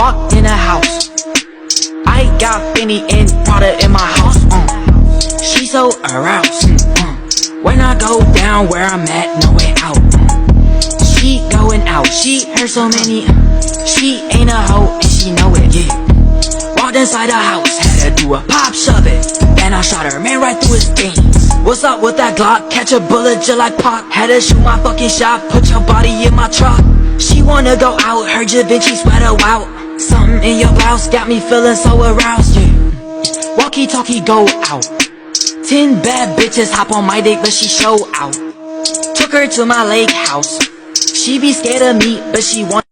walked in a house. I got Benny and Prada in my house. She so aroused. When I go down where I'm at, no way out. She going out, she heard so many. She ain't a hoe and she know it, yeah. Walked inside the house, had to do a pop shove it. Then I shot her man right through his veins. What's up with that Glock? Catch a bullet just like Pac. Had to shoot my fucking shot, put your body in my truck. She wanna go out, her Da Vinci sweater out. Something in your blouse got me feeling so aroused, yeah. Walkie talkie go out. 10 bad bitches hop on my dick but she show out. Took her to my lake house. She be scared of me but she want